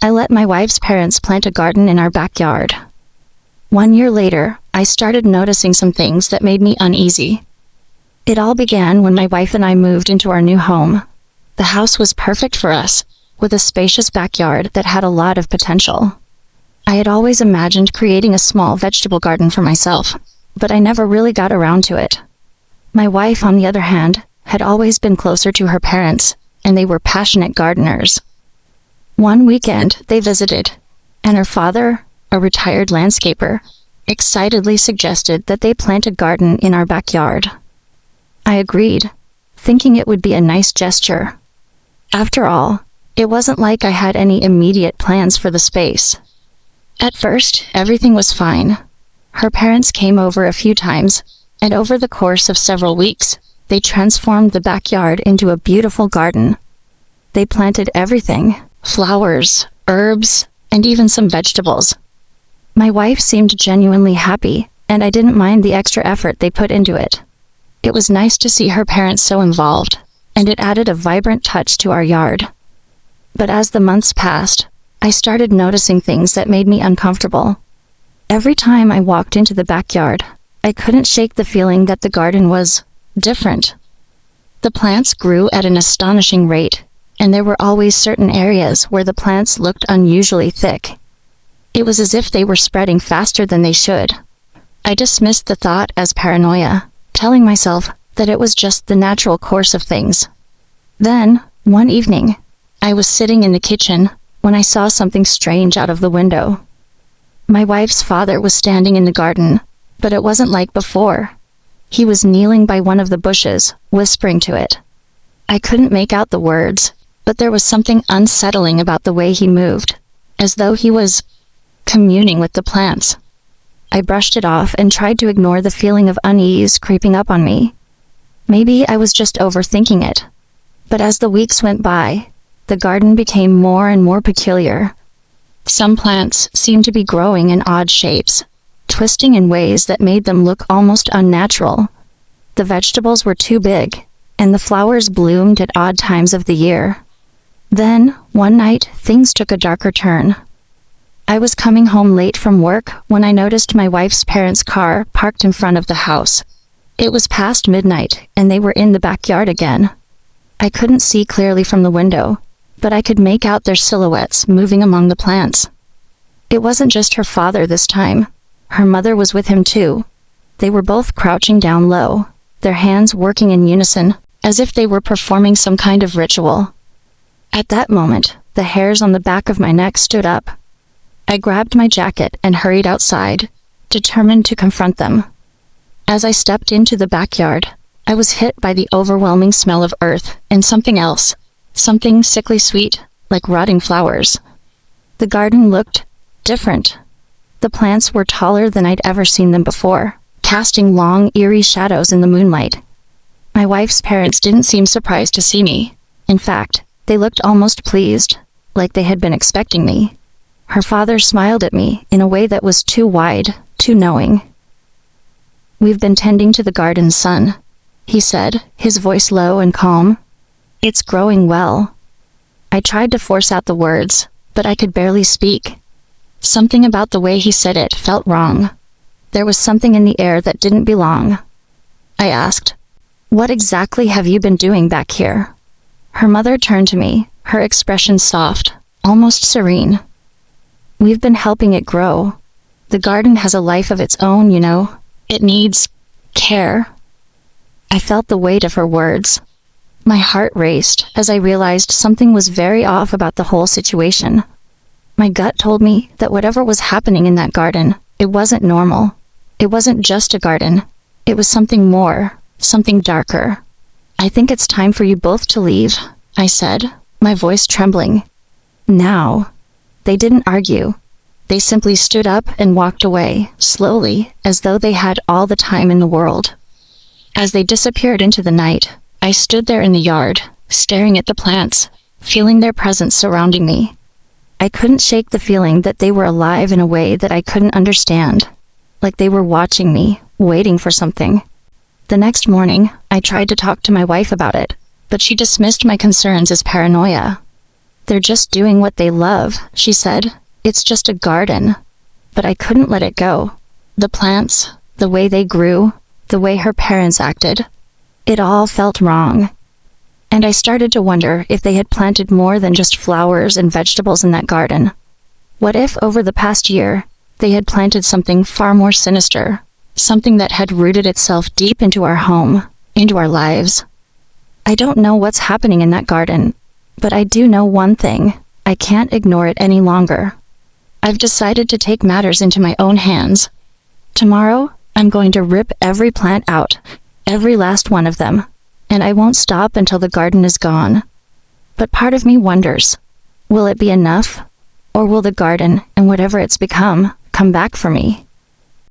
I let my wife's parents plant a garden in our backyard. 1 year later, I started noticing some things that made me uneasy. It all began when my wife and I moved into our new home. The house was perfect for us, with a spacious backyard that had a lot of potential. I had always imagined creating a small vegetable garden for myself, but I never really got around to it. My wife, on the other hand, had always been closer to her parents, and they were passionate gardeners. One weekend, they visited, and her father, a retired landscaper, excitedly suggested that they plant a garden in our backyard. I agreed, thinking it would be a nice gesture. After all, it wasn't like I had any immediate plans for the space. At first, everything was fine. Her parents came over a few times, and over the course of several weeks, they transformed the backyard into a beautiful garden. They planted everything: flowers, herbs, and even some vegetables. My wife seemed genuinely happy, and I didn't mind the extra effort they put into it. It was nice to see her parents so involved, and it added a vibrant touch to our yard. But as the months passed, I started noticing things that made me uncomfortable. Every time I walked into the backyard, I couldn't shake the feeling that the garden was different. The plants grew at an astonishing rate, and there were always certain areas where the plants looked unusually thick. It was as if they were spreading faster than they should. I dismissed the thought as paranoia, telling myself that it was just the natural course of things. Then, one evening, I was sitting in the kitchen when I saw something strange out of the window. My wife's father was standing in the garden, but it wasn't like before. He was kneeling by one of the bushes, whispering to it. I couldn't make out the words, but there was something unsettling about the way he moved, as though he was communing with the plants. I brushed it off and tried to ignore the feeling of unease creeping up on me. Maybe I was just overthinking it. But as the weeks went by, the garden became more and more peculiar. Some plants seemed to be growing in odd shapes, twisting in ways that made them look almost unnatural. The vegetables were too big, and the flowers bloomed at odd times of the year. Then, one night, things took a darker turn. I was coming home late from work when I noticed my wife's parents' car parked in front of the house. It was past midnight, and they were in the backyard again. I couldn't see clearly from the window, but I could make out their silhouettes moving among the plants. It wasn't just her father this time. Her mother was with him too. They were both crouching down low, their hands working in unison, as if they were performing some kind of ritual. At that moment, the hairs on the back of my neck stood up. I grabbed my jacket and hurried outside, determined to confront them. As I stepped into the backyard, I was hit by the overwhelming smell of earth and something else, something sickly sweet, like rotting flowers. The garden looked different. The plants were taller than I'd ever seen them before, casting long, eerie shadows in the moonlight. My wife's parents didn't seem surprised to see me. In fact, they looked almost pleased, like they had been expecting me. Her father smiled at me in a way that was too wide, too knowing. "We've been tending to the garden, son," he said, his voice low and calm. "It's growing well." I tried to force out the words, but I could barely speak. Something about the way he said it felt wrong. There was something in the air that didn't belong. I asked, "What exactly have you been doing back here?" Her mother turned to me, her expression soft, almost serene. "We've been helping it grow. The garden has a life of its own, you know. It needs care." I felt the weight of her words. My heart raced as I realized something was very off about the whole situation. My gut told me that whatever was happening in that garden, it wasn't normal. It wasn't just a garden. It was something more, something darker. "I think it's time for you both to leave," I said, my voice trembling. "Now." They didn't argue. They simply stood up and walked away, slowly, as though they had all the time in the world. As they disappeared into the night, I stood there in the yard, staring at the plants, feeling their presence surrounding me. I couldn't shake the feeling that they were alive in a way that I couldn't understand, like they were watching me, waiting for something. The next morning, I tried to talk to my wife about it, but she dismissed my concerns as paranoia. "They're just doing what they love," she said. "It's just a garden." But I couldn't let it go. The plants, the way they grew, the way her parents acted. It all felt wrong. And I started to wonder if they had planted more than just flowers and vegetables in that garden. What if, over the past year, they had planted something far more sinister, something that had rooted itself deep into our home, into our lives? I don't know what's happening in that garden, but I do know one thing: I can't ignore it any longer. I've decided to take matters into my own hands. Tomorrow, I'm going to rip every plant out, every last one of them, and I won't stop until the garden is gone. But part of me wonders, will it be enough? Or will the garden, and whatever it's become, come back for me?